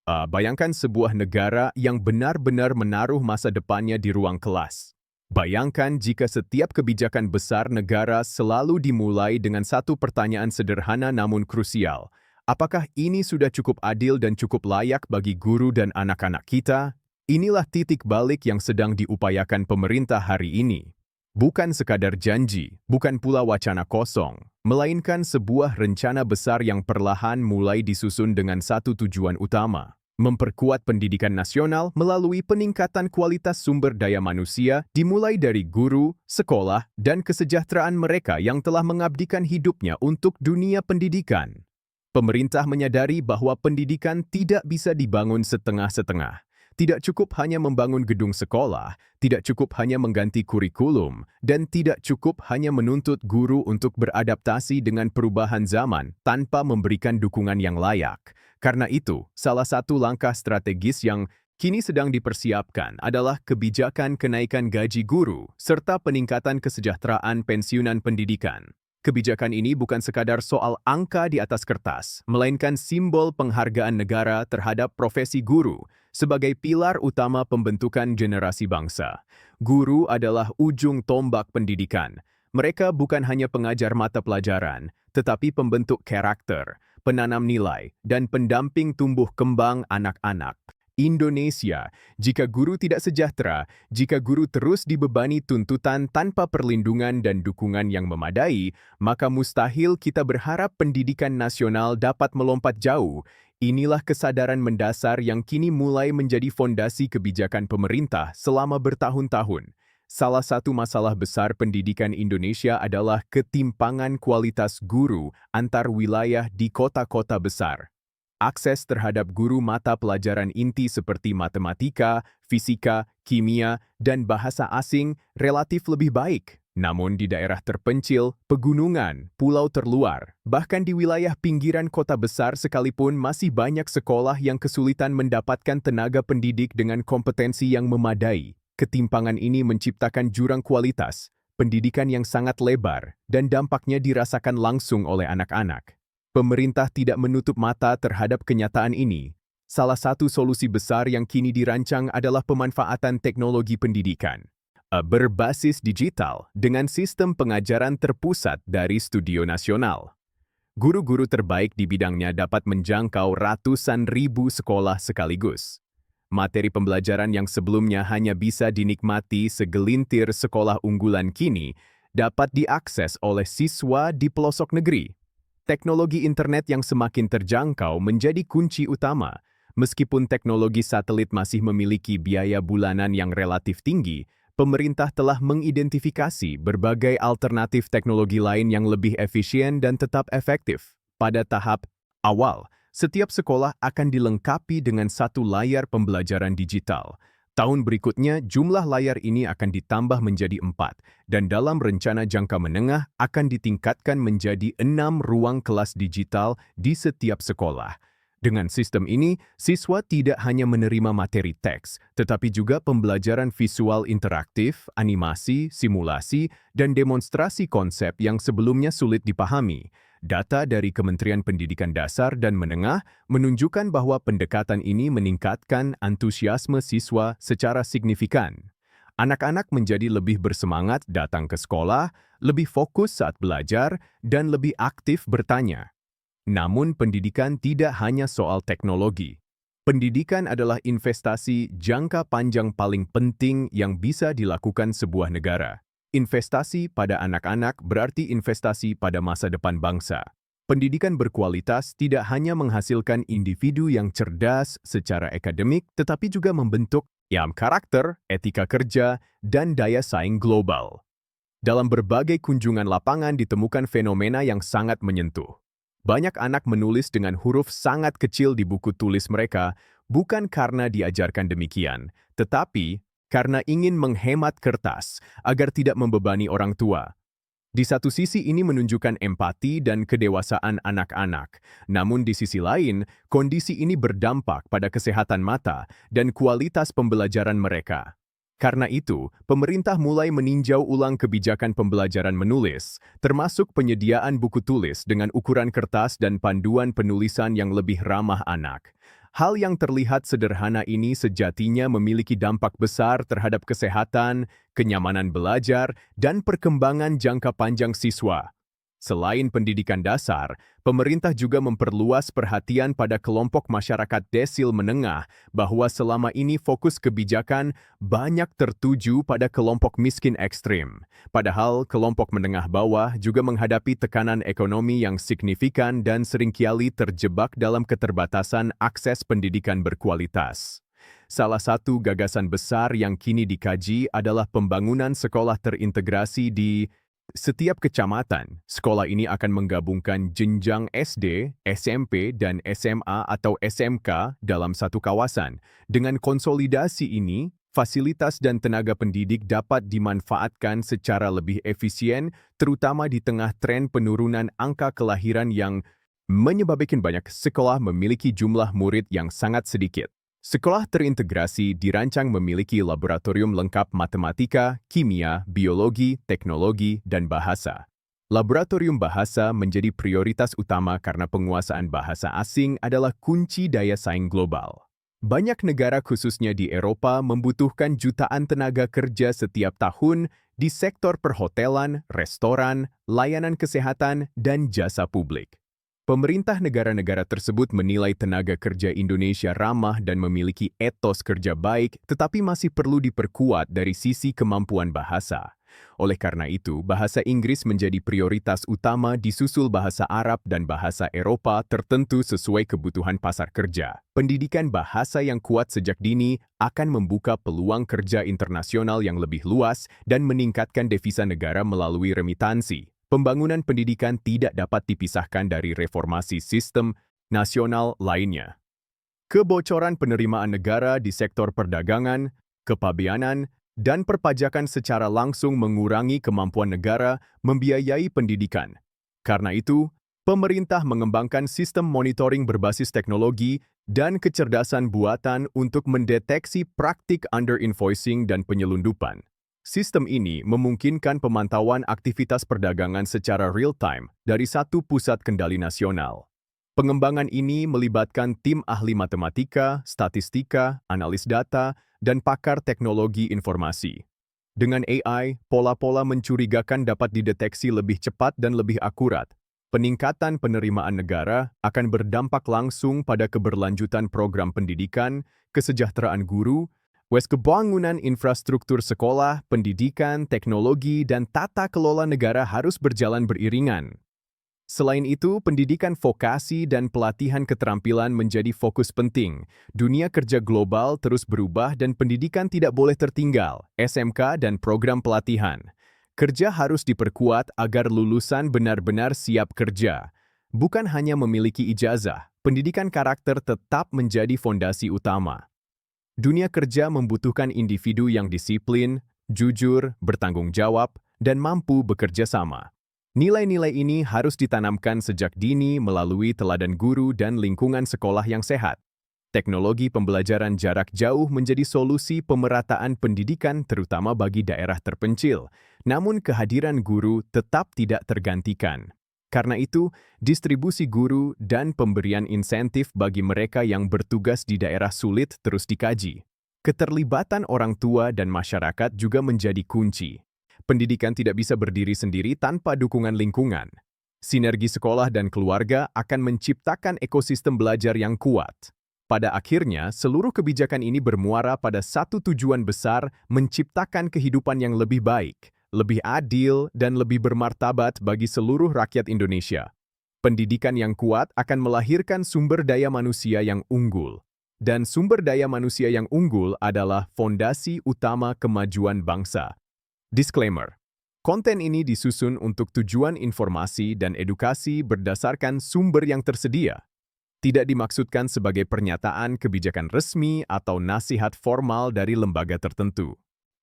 Bayangkan sebuah negara yang benar-benar menaruh masa depannya di ruang kelas. Bayangkan jika setiap kebijakan besar negara selalu dimulai dengan satu pertanyaan sederhana namun krusial. Apakah ini sudah cukup adil dan cukup layak bagi guru dan anak-anak kita? Inilah titik balik yang sedang diupayakan pemerintah hari ini. Bukan sekadar janji, bukan pula wacana kosong, melainkan sebuah rencana besar yang perlahan mulai disusun dengan satu tujuan utama: memperkuat pendidikan nasional melalui peningkatan kualitas sumber daya manusia dimulai dari guru, sekolah, dan kesejahteraan mereka yang telah mengabdikan hidupnya untuk dunia pendidikan. Pemerintah menyadari bahwa pendidikan tidak bisa dibangun setengah-setengah. Tidak cukup hanya membangun gedung sekolah, tidak cukup hanya mengganti kurikulum, dan tidak cukup hanya menuntut guru untuk beradaptasi dengan perubahan zaman tanpa memberikan dukungan yang layak. Karena itu, salah satu langkah strategis yang kini sedang dipersiapkan adalah kebijakan kenaikan gaji guru serta peningkatan kesejahteraan pensiunan pendidikan. Kebijakan ini bukan sekadar soal angka di atas kertas, melainkan simbol penghargaan negara terhadap profesi guru sebagai pilar utama pembentukan generasi bangsa. Guru adalah ujung tombak pendidikan. Mereka bukan hanya pengajar mata pelajaran, tetapi pembentuk karakter, penanam nilai, dan pendamping tumbuh kembang anak-anak. Indonesia, jika guru tidak sejahtera, jika guru terus dibebani tuntutan tanpa perlindungan dan dukungan yang memadai, maka mustahil kita berharap pendidikan nasional dapat melompat jauh. Inilah kesadaran mendasar yang kini mulai menjadi fondasi kebijakan pemerintah selama bertahun-tahun. Salah satu masalah besar pendidikan Indonesia adalah ketimpangan kualitas guru antar wilayah di kota-kota besar. Akses terhadap guru mata pelajaran inti seperti matematika, fisika, kimia, dan bahasa asing relatif lebih baik. Namun di daerah terpencil, pegunungan, pulau terluar, bahkan di wilayah pinggiran kota besar sekalipun masih banyak sekolah yang kesulitan mendapatkan tenaga pendidik dengan kompetensi yang memadai. Ketimpangan ini menciptakan jurang kualitas, pendidikan yang sangat lebar, dan dampaknya dirasakan langsung oleh anak-anak. Pemerintah tidak menutup mata terhadap kenyataan ini. Salah satu solusi besar yang kini dirancang adalah pemanfaatan teknologi pendidikan berbasis digital dengan sistem pengajaran terpusat dari studio nasional. Guru-guru terbaik di bidangnya dapat menjangkau ratusan ribu sekolah sekaligus. Materi pembelajaran yang sebelumnya hanya bisa dinikmati segelintir sekolah unggulan kini dapat diakses oleh siswa di pelosok negeri. Teknologi internet yang semakin terjangkau menjadi kunci utama. Meskipun teknologi satelit masih memiliki biaya bulanan yang relatif tinggi, pemerintah telah mengidentifikasi berbagai alternatif teknologi lain yang lebih efisien dan tetap efektif. Pada tahap awal, setiap sekolah akan dilengkapi dengan satu layar pembelajaran digital. Tahun berikutnya, jumlah layar ini akan ditambah menjadi 4, dan dalam rencana jangka menengah akan ditingkatkan menjadi 6 ruang kelas digital di setiap sekolah. Dengan sistem ini, siswa tidak hanya menerima materi teks, tetapi juga pembelajaran visual interaktif, animasi, simulasi, dan demonstrasi konsep yang sebelumnya sulit dipahami. Data dari Kementerian Pendidikan Dasar dan Menengah menunjukkan bahwa pendekatan ini meningkatkan antusiasme siswa secara signifikan. Anak-anak menjadi lebih bersemangat datang ke sekolah, lebih fokus saat belajar, dan lebih aktif bertanya. Namun pendidikan tidak hanya soal teknologi. Pendidikan adalah investasi jangka panjang paling penting yang bisa dilakukan sebuah negara. Investasi pada anak-anak berarti investasi pada masa depan bangsa. Pendidikan berkualitas tidak hanya menghasilkan individu yang cerdas secara akademik, tetapi juga membentuk karakter, etika kerja, dan daya saing global. Dalam berbagai kunjungan lapangan ditemukan fenomena yang sangat menyentuh. Banyak anak menulis dengan huruf sangat kecil di buku tulis mereka, bukan karena diajarkan demikian, tetapi karena ingin menghemat kertas agar tidak membebani orang tua. Di satu sisi ini menunjukkan empati dan kedewasaan anak-anak, namun di sisi lain, kondisi ini berdampak pada kesehatan mata dan kualitas pembelajaran mereka. Karena itu, pemerintah mulai meninjau ulang kebijakan pembelajaran menulis, termasuk penyediaan buku tulis dengan ukuran kertas dan panduan penulisan yang lebih ramah anak. Hal yang terlihat sederhana ini sejatinya memiliki dampak besar terhadap kesehatan, kenyamanan belajar, dan perkembangan jangka panjang siswa. Selain pendidikan dasar, pemerintah juga memperluas perhatian pada kelompok masyarakat desil menengah bahwa selama ini fokus kebijakan banyak tertuju pada kelompok miskin ekstrim. Padahal kelompok menengah bawah juga menghadapi tekanan ekonomi yang signifikan dan seringkali terjebak dalam keterbatasan akses pendidikan berkualitas. Salah satu gagasan besar yang kini dikaji adalah pembangunan sekolah terintegrasi di setiap kecamatan. Sekolah ini akan menggabungkan jenjang SD, SMP, dan SMA atau SMK dalam satu kawasan. Dengan konsolidasi ini, fasilitas dan tenaga pendidik dapat dimanfaatkan secara lebih efisien, terutama di tengah tren penurunan angka kelahiran yang menyebabkan banyak sekolah memiliki jumlah murid yang sangat sedikit. Sekolah terintegrasi dirancang memiliki laboratorium lengkap matematika, kimia, biologi, teknologi, dan bahasa. Laboratorium bahasa menjadi prioritas utama karena penguasaan bahasa asing adalah kunci daya saing global. Banyak negara khususnya di Eropa membutuhkan jutaan tenaga kerja setiap tahun di sektor perhotelan, restoran, layanan kesehatan, dan jasa publik. Pemerintah negara-negara tersebut menilai tenaga kerja Indonesia ramah dan memiliki etos kerja baik, tetapi masih perlu diperkuat dari sisi kemampuan bahasa. Oleh karena itu, bahasa Inggris menjadi prioritas utama disusul bahasa Arab dan bahasa Eropa tertentu sesuai kebutuhan pasar kerja. Pendidikan bahasa yang kuat sejak dini akan membuka peluang kerja internasional yang lebih luas dan meningkatkan devisa negara melalui remitansi. Pembangunan pendidikan tidak dapat dipisahkan dari reformasi sistem nasional lainnya. Kebocoran penerimaan negara di sektor perdagangan, kepabeanan, dan perpajakan secara langsung mengurangi kemampuan negara membiayai pendidikan. Karena itu, pemerintah mengembangkan sistem monitoring berbasis teknologi dan kecerdasan buatan untuk mendeteksi praktik underinvoicing dan penyelundupan. Sistem ini memungkinkan pemantauan aktivitas perdagangan secara real-time dari satu pusat kendali nasional. Pengembangan ini melibatkan tim ahli matematika, statistika, analis data, dan pakar teknologi informasi. Dengan AI, pola-pola mencurigakan dapat dideteksi lebih cepat dan lebih akurat. Peningkatan penerimaan negara akan berdampak langsung pada keberlanjutan program pendidikan, kesejahteraan guru, kebangunan infrastruktur sekolah, pendidikan, teknologi, dan tata kelola negara harus berjalan beriringan. Selain itu, pendidikan vokasi dan pelatihan keterampilan menjadi fokus penting. Dunia kerja global terus berubah dan pendidikan tidak boleh tertinggal. SMK dan program pelatihan. Kerja harus diperkuat agar lulusan benar-benar siap kerja. Bukan hanya memiliki ijazah, pendidikan karakter tetap menjadi fondasi utama. Dunia kerja membutuhkan individu yang disiplin, jujur, bertanggung jawab, dan mampu bekerja sama. Nilai-nilai ini harus ditanamkan sejak dini melalui teladan guru dan lingkungan sekolah yang sehat. Teknologi pembelajaran jarak jauh menjadi solusi pemerataan pendidikan terutama bagi daerah terpencil, namun kehadiran guru tetap tidak tergantikan. Karena itu, distribusi guru dan pemberian insentif bagi mereka yang bertugas di daerah sulit terus dikaji. Keterlibatan orang tua dan masyarakat juga menjadi kunci. Pendidikan tidak bisa berdiri sendiri tanpa dukungan lingkungan. Sinergi sekolah dan keluarga akan menciptakan ekosistem belajar yang kuat. Pada akhirnya, seluruh kebijakan ini bermuara pada satu tujuan besar, menciptakan kehidupan yang lebih baik, lebih adil, dan lebih bermartabat bagi seluruh rakyat Indonesia. Pendidikan yang kuat akan melahirkan sumber daya manusia yang unggul. Dan sumber daya manusia yang unggul adalah fondasi utama kemajuan bangsa. Disclaimer: konten ini disusun untuk tujuan informasi dan edukasi berdasarkan sumber yang tersedia. Tidak dimaksudkan sebagai pernyataan kebijakan resmi atau nasihat formal dari lembaga tertentu.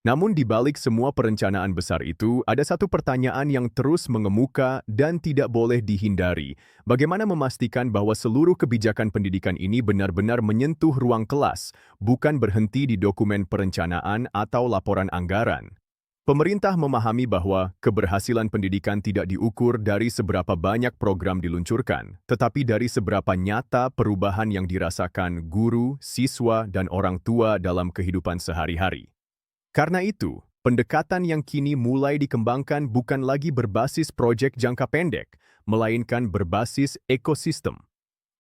Namun di balik semua perencanaan besar itu, ada satu pertanyaan yang terus mengemuka dan tidak boleh dihindari. Bagaimana memastikan bahwa seluruh kebijakan pendidikan ini benar-benar menyentuh ruang kelas, bukan berhenti di dokumen perencanaan atau laporan anggaran? Pemerintah memahami bahwa keberhasilan pendidikan tidak diukur dari seberapa banyak program diluncurkan, tetapi dari seberapa nyata perubahan yang dirasakan guru, siswa, dan orang tua dalam kehidupan sehari-hari. Karena itu, pendekatan yang kini mulai dikembangkan bukan lagi berbasis proyek jangka pendek, melainkan berbasis ekosistem.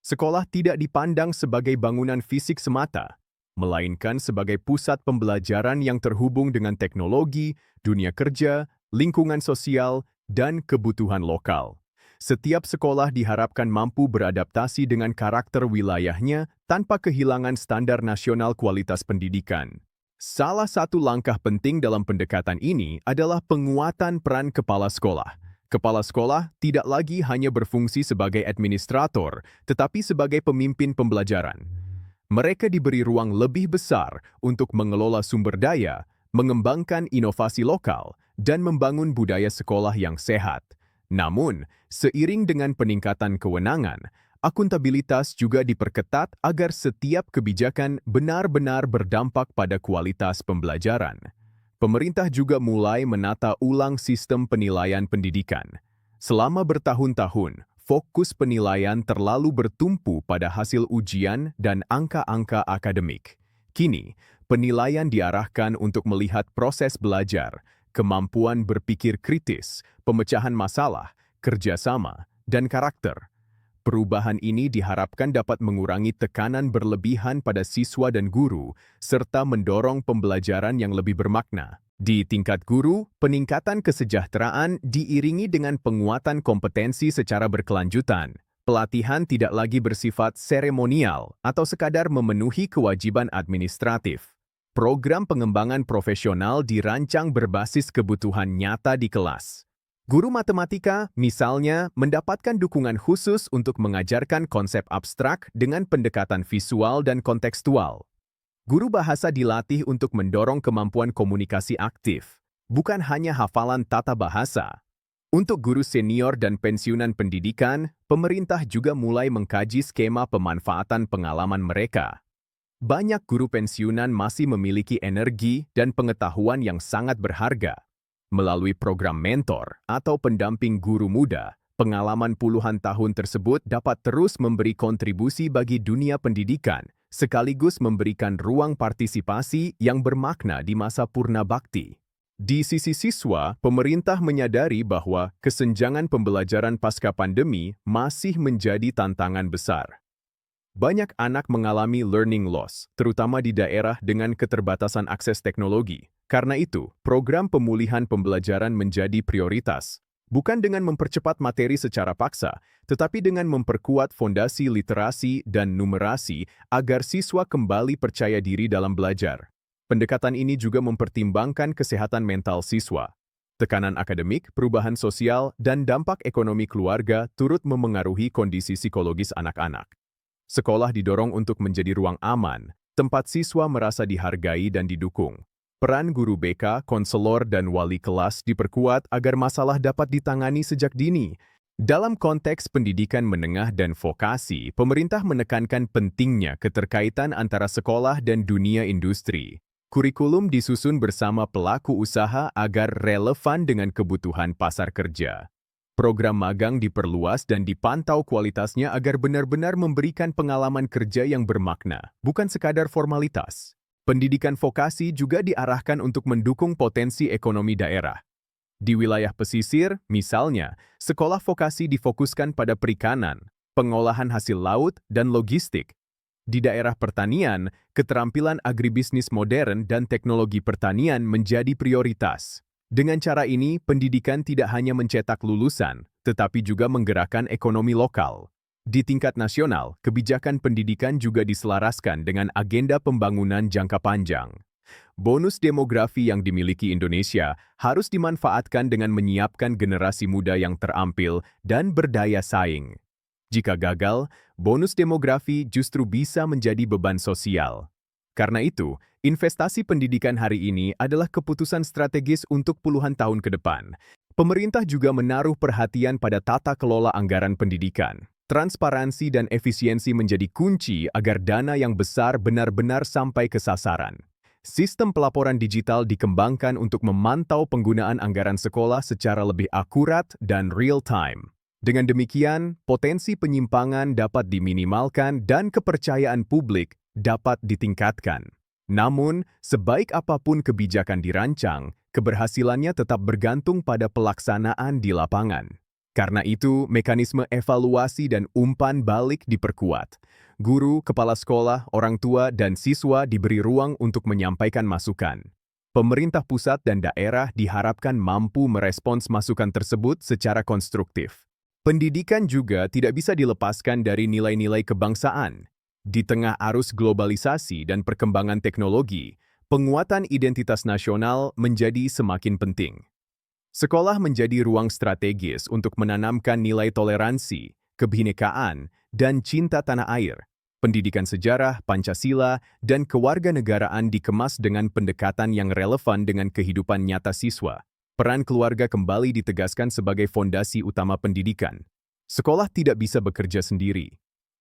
Sekolah tidak dipandang sebagai bangunan fisik semata, melainkan sebagai pusat pembelajaran yang terhubung dengan teknologi, dunia kerja, lingkungan sosial, dan kebutuhan lokal. Setiap sekolah diharapkan mampu beradaptasi dengan karakter wilayahnya tanpa kehilangan standar nasional kualitas pendidikan. Salah satu langkah penting dalam pendekatan ini adalah penguatan peran kepala sekolah. Kepala sekolah tidak lagi hanya berfungsi sebagai administrator, tetapi sebagai pemimpin pembelajaran. Mereka diberi ruang lebih besar untuk mengelola sumber daya, mengembangkan inovasi lokal, dan membangun budaya sekolah yang sehat. Namun, seiring dengan peningkatan kewenangan, akuntabilitas juga diperketat agar setiap kebijakan benar-benar berdampak pada kualitas pembelajaran. Pemerintah juga mulai menata ulang sistem penilaian pendidikan. Selama bertahun-tahun, fokus penilaian terlalu bertumpu pada hasil ujian dan angka-angka akademik. Kini, penilaian diarahkan untuk melihat proses belajar, kemampuan berpikir kritis, pemecahan masalah, kerjasama, dan karakter. Perubahan ini diharapkan dapat mengurangi tekanan berlebihan pada siswa dan guru, serta mendorong pembelajaran yang lebih bermakna. Di tingkat guru, peningkatan kesejahteraan diiringi dengan penguatan kompetensi secara berkelanjutan. Pelatihan tidak lagi bersifat seremonial atau sekadar memenuhi kewajiban administratif. Program pengembangan profesional dirancang berbasis kebutuhan nyata di kelas. Guru matematika, misalnya, mendapatkan dukungan khusus untuk mengajarkan konsep abstrak dengan pendekatan visual dan kontekstual. Guru bahasa dilatih untuk mendorong kemampuan komunikasi aktif, bukan hanya hafalan tata bahasa. Untuk guru senior dan pensiunan pendidikan, pemerintah juga mulai mengkaji skema pemanfaatan pengalaman mereka. Banyak guru pensiunan masih memiliki energi dan pengetahuan yang sangat berharga. Melalui program mentor atau pendamping guru muda, pengalaman puluhan tahun tersebut dapat terus memberi kontribusi bagi dunia pendidikan, sekaligus memberikan ruang partisipasi yang bermakna di masa purna bakti. Di sisi siswa, pemerintah menyadari bahwa kesenjangan pembelajaran pasca pandemi masih menjadi tantangan besar. Banyak anak mengalami learning loss, terutama di daerah dengan keterbatasan akses teknologi. Karena itu, program pemulihan pembelajaran menjadi prioritas. Bukan dengan mempercepat materi secara paksa, tetapi dengan memperkuat fondasi literasi dan numerasi agar siswa kembali percaya diri dalam belajar. Pendekatan ini juga mempertimbangkan kesehatan mental siswa. Tekanan akademik, perubahan sosial, dan dampak ekonomi keluarga turut memengaruhi kondisi psikologis anak-anak. Sekolah didorong untuk menjadi ruang aman, tempat siswa merasa dihargai dan didukung. Peran guru BK, konselor, dan wali kelas diperkuat agar masalah dapat ditangani sejak dini. Dalam konteks pendidikan menengah dan vokasi, pemerintah menekankan pentingnya keterkaitan antara sekolah dan dunia industri. Kurikulum disusun bersama pelaku usaha agar relevan dengan kebutuhan pasar kerja. Program magang diperluas dan dipantau kualitasnya agar benar-benar memberikan pengalaman kerja yang bermakna, bukan sekadar formalitas. Pendidikan vokasi juga diarahkan untuk mendukung potensi ekonomi daerah. Di wilayah pesisir, misalnya, sekolah vokasi difokuskan pada perikanan, pengolahan hasil laut, dan logistik. Di daerah pertanian, keterampilan agribisnis modern dan teknologi pertanian menjadi prioritas. Dengan cara ini, pendidikan tidak hanya mencetak lulusan, tetapi juga menggerakkan ekonomi lokal. Di tingkat nasional, kebijakan pendidikan juga diselaraskan dengan agenda pembangunan jangka panjang. Bonus demografi yang dimiliki Indonesia harus dimanfaatkan dengan menyiapkan generasi muda yang terampil dan berdaya saing. Jika gagal, bonus demografi justru bisa menjadi beban sosial. Karena itu, investasi pendidikan hari ini adalah keputusan strategis untuk puluhan tahun ke depan. Pemerintah juga menaruh perhatian pada tata kelola anggaran pendidikan. Transparansi dan efisiensi menjadi kunci agar dana yang besar benar-benar sampai ke sasaran. Sistem pelaporan digital dikembangkan untuk memantau penggunaan anggaran sekolah secara lebih akurat dan real-time. Dengan demikian, potensi penyimpangan dapat diminimalkan dan kepercayaan publik dapat ditingkatkan. Namun, sebaik apapun kebijakan dirancang, keberhasilannya tetap bergantung pada pelaksanaan di lapangan. Karena itu, mekanisme evaluasi dan umpan balik diperkuat. Guru, kepala sekolah, orang tua, dan siswa diberi ruang untuk menyampaikan masukan. Pemerintah pusat dan daerah diharapkan mampu merespons masukan tersebut secara konstruktif. Pendidikan juga tidak bisa dilepaskan dari nilai-nilai kebangsaan. Di tengah arus globalisasi dan perkembangan teknologi, penguatan identitas nasional menjadi semakin penting. Sekolah menjadi ruang strategis untuk menanamkan nilai toleransi, kebinekaan, dan cinta tanah air. Pendidikan sejarah, Pancasila, dan kewarganegaraan dikemas dengan pendekatan yang relevan dengan kehidupan nyata siswa. Peran keluarga kembali ditegaskan sebagai fondasi utama pendidikan. Sekolah tidak bisa bekerja sendiri.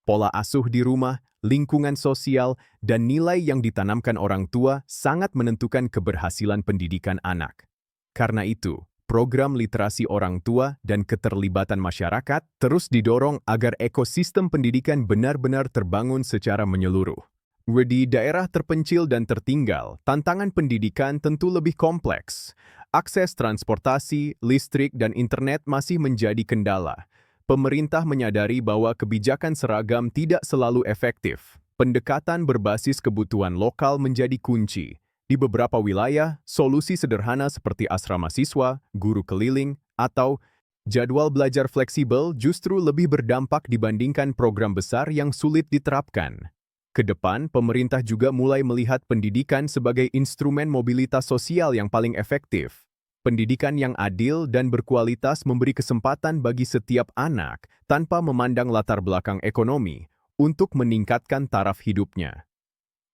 Pola asuh di rumah, lingkungan sosial, dan nilai yang ditanamkan orang tua sangat menentukan keberhasilan pendidikan anak. Karena itu, program literasi orang tua dan keterlibatan masyarakat terus didorong agar ekosistem pendidikan benar-benar terbangun secara menyeluruh. Di daerah terpencil dan tertinggal, tantangan pendidikan tentu lebih kompleks. Akses transportasi, listrik, dan internet masih menjadi kendala. Pemerintah menyadari bahwa kebijakan seragam tidak selalu efektif. Pendekatan berbasis kebutuhan lokal menjadi kunci. Di beberapa wilayah, solusi sederhana seperti asrama siswa, guru keliling, atau jadwal belajar fleksibel justru lebih berdampak dibandingkan program besar yang sulit diterapkan. Kedepan, pemerintah juga mulai melihat pendidikan sebagai instrumen mobilitas sosial yang paling efektif. Pendidikan yang adil dan berkualitas memberi kesempatan bagi setiap anak tanpa memandang latar belakang ekonomi untuk meningkatkan taraf hidupnya.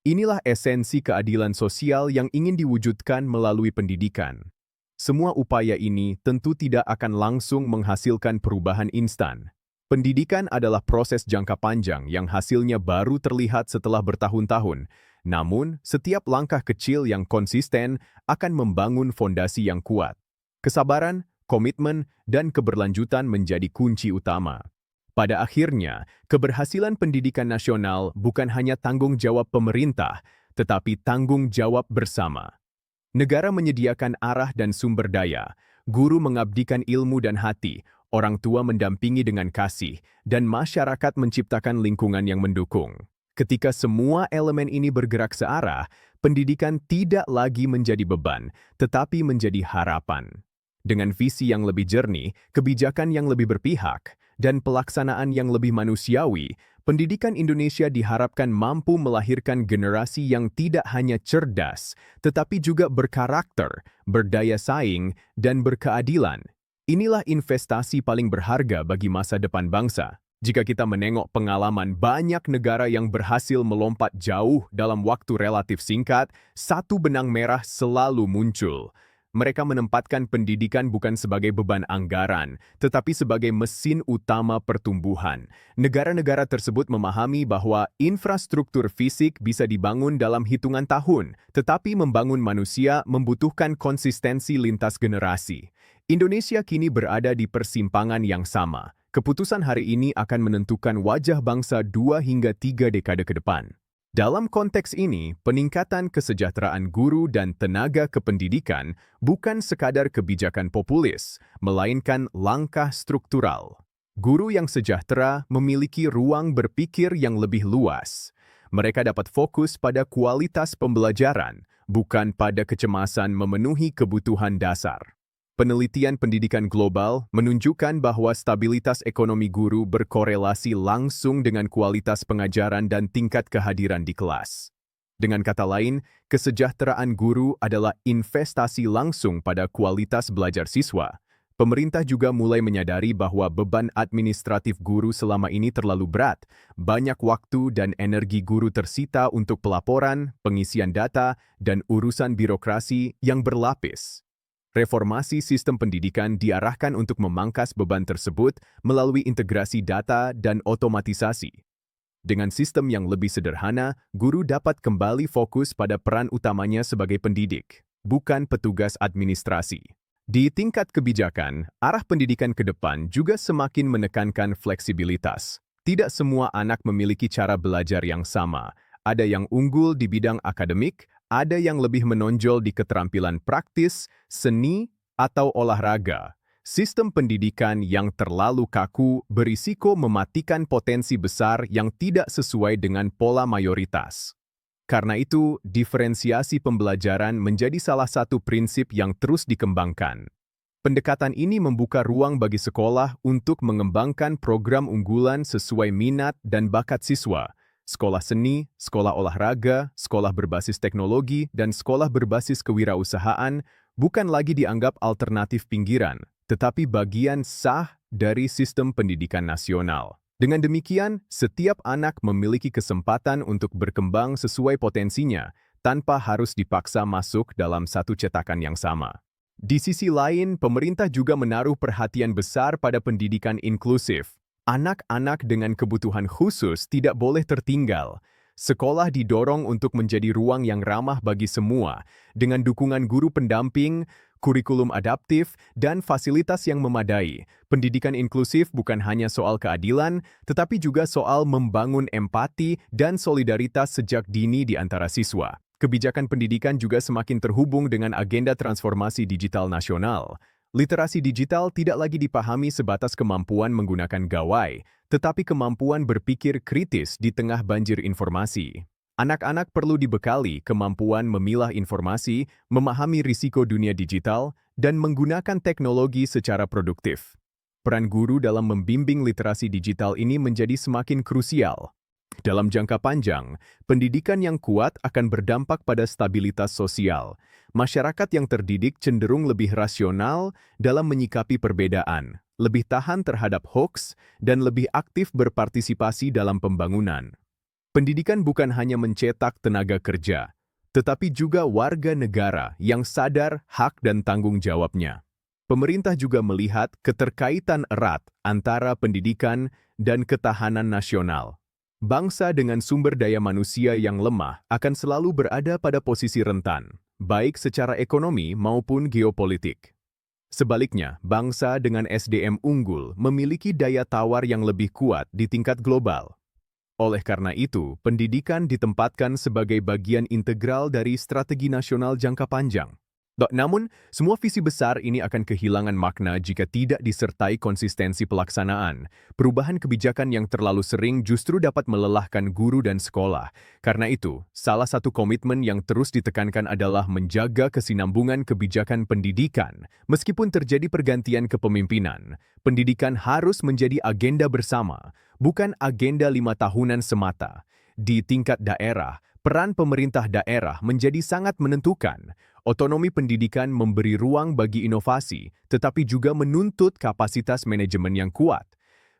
Inilah esensi keadilan sosial yang ingin diwujudkan melalui pendidikan. Semua upaya ini tentu tidak akan langsung menghasilkan perubahan instan. Pendidikan adalah proses jangka panjang yang hasilnya baru terlihat setelah bertahun-tahun. Namun, setiap langkah kecil yang konsisten akan membangun fondasi yang kuat. Kesabaran, komitmen, dan keberlanjutan menjadi kunci utama. Pada akhirnya, keberhasilan pendidikan nasional bukan hanya tanggung jawab pemerintah, tetapi tanggung jawab bersama. Negara menyediakan arah dan sumber daya, guru mengabdikan ilmu dan hati, orang tua mendampingi dengan kasih, dan masyarakat menciptakan lingkungan yang mendukung. Ketika semua elemen ini bergerak searah, pendidikan tidak lagi menjadi beban, tetapi menjadi harapan. Dengan visi yang lebih jernih, kebijakan yang lebih berpihak, dan pelaksanaan yang lebih manusiawi, pendidikan Indonesia diharapkan mampu melahirkan generasi yang tidak hanya cerdas, tetapi juga berkarakter, berdaya saing, dan berkeadilan. Inilah investasi paling berharga bagi masa depan bangsa. Jika kita menengok pengalaman banyak negara yang berhasil melompat jauh dalam waktu relatif singkat, satu benang merah selalu muncul. Mereka menempatkan pendidikan bukan sebagai beban anggaran, tetapi sebagai mesin utama pertumbuhan. Negara-negara tersebut memahami bahwa infrastruktur fisik bisa dibangun dalam hitungan tahun, tetapi membangun manusia membutuhkan konsistensi lintas generasi. Indonesia kini berada di persimpangan yang sama. Keputusan hari ini akan menentukan wajah bangsa 2 hingga 3 dekade ke depan. Dalam konteks ini, peningkatan kesejahteraan guru dan tenaga kependidikan bukan sekadar kebijakan populis, melainkan langkah struktural. Guru yang sejahtera memiliki ruang berpikir yang lebih luas. Mereka dapat fokus pada kualitas pembelajaran, bukan pada kecemasan memenuhi kebutuhan dasar. Penelitian pendidikan global menunjukkan bahwa stabilitas ekonomi guru berkorelasi langsung dengan kualitas pengajaran dan tingkat kehadiran di kelas. Dengan kata lain, kesejahteraan guru adalah investasi langsung pada kualitas belajar siswa. Pemerintah juga mulai menyadari bahwa beban administratif guru selama ini terlalu berat. Banyak waktu dan energi guru tersita untuk pelaporan, pengisian data, dan urusan birokrasi yang berlapis. Reformasi sistem pendidikan diarahkan untuk memangkas beban tersebut melalui integrasi data dan otomatisasi. Dengan sistem yang lebih sederhana, guru dapat kembali fokus pada peran utamanya sebagai pendidik, bukan petugas administrasi. Di tingkat kebijakan, arah pendidikan ke depan juga semakin menekankan fleksibilitas. Tidak semua anak memiliki cara belajar yang sama. Ada yang unggul di bidang akademik, ada yang lebih menonjol di keterampilan praktis, seni, atau olahraga. Sistem pendidikan yang terlalu kaku berisiko mematikan potensi besar yang tidak sesuai dengan pola mayoritas. Karena itu, diferensiasi pembelajaran menjadi salah satu prinsip yang terus dikembangkan. Pendekatan ini membuka ruang bagi sekolah untuk mengembangkan program unggulan sesuai minat dan bakat siswa. Sekolah seni, sekolah olahraga, sekolah berbasis teknologi, dan sekolah berbasis kewirausahaan bukan lagi dianggap alternatif pinggiran, tetapi bagian sah dari sistem pendidikan nasional. Dengan demikian, setiap anak memiliki kesempatan untuk berkembang sesuai potensinya, tanpa harus dipaksa masuk dalam satu cetakan yang sama. Di sisi lain, pemerintah juga menaruh perhatian besar pada pendidikan inklusif. Anak-anak dengan kebutuhan khusus tidak boleh tertinggal. Sekolah didorong untuk menjadi ruang yang ramah bagi semua, dengan dukungan guru pendamping, kurikulum adaptif, dan fasilitas yang memadai. Pendidikan inklusif bukan hanya soal keadilan, tetapi juga soal membangun empati dan solidaritas sejak dini di antara siswa. Kebijakan pendidikan juga semakin terhubung dengan agenda transformasi digital nasional. Literasi digital tidak lagi dipahami sebatas kemampuan menggunakan gawai, tetapi kemampuan berpikir kritis di tengah banjir informasi. Anak-anak perlu dibekali kemampuan memilah informasi, memahami risiko dunia digital, dan menggunakan teknologi secara produktif. Peran guru dalam membimbing literasi digital ini menjadi semakin krusial. Dalam jangka panjang, pendidikan yang kuat akan berdampak pada stabilitas sosial. Masyarakat yang terdidik cenderung lebih rasional dalam menyikapi perbedaan, lebih tahan terhadap hoaks, dan lebih aktif berpartisipasi dalam pembangunan. Pendidikan bukan hanya mencetak tenaga kerja, tetapi juga warga negara yang sadar hak dan tanggung jawabnya. Pemerintah juga melihat keterkaitan erat antara pendidikan dan ketahanan nasional. Bangsa dengan sumber daya manusia yang lemah akan selalu berada pada posisi rentan, baik secara ekonomi maupun geopolitik. Sebaliknya, bangsa dengan SDM unggul memiliki daya tawar yang lebih kuat di tingkat global. Oleh karena itu, pendidikan ditempatkan sebagai bagian integral dari strategi nasional jangka panjang. Namun, semua visi besar ini akan kehilangan makna jika tidak disertai konsistensi pelaksanaan. Perubahan kebijakan yang terlalu sering justru dapat melelahkan guru dan sekolah. Karena itu, salah satu komitmen yang terus ditekankan adalah menjaga kesinambungan kebijakan pendidikan. Meskipun terjadi pergantian kepemimpinan, pendidikan harus menjadi agenda bersama, bukan agenda 5 tahunan semata. Di tingkat daerah, peran pemerintah daerah menjadi sangat menentukan. Otonomi pendidikan memberi ruang bagi inovasi, tetapi juga menuntut kapasitas manajemen yang kuat.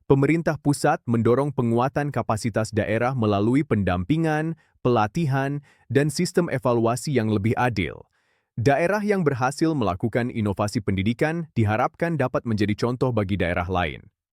Pemerintah pusat mendorong penguatan kapasitas daerah melalui pendampingan, pelatihan, dan sistem evaluasi yang lebih adil. Daerah yang berhasil melakukan inovasi pendidikan diharapkan dapat menjadi contoh bagi daerah lain.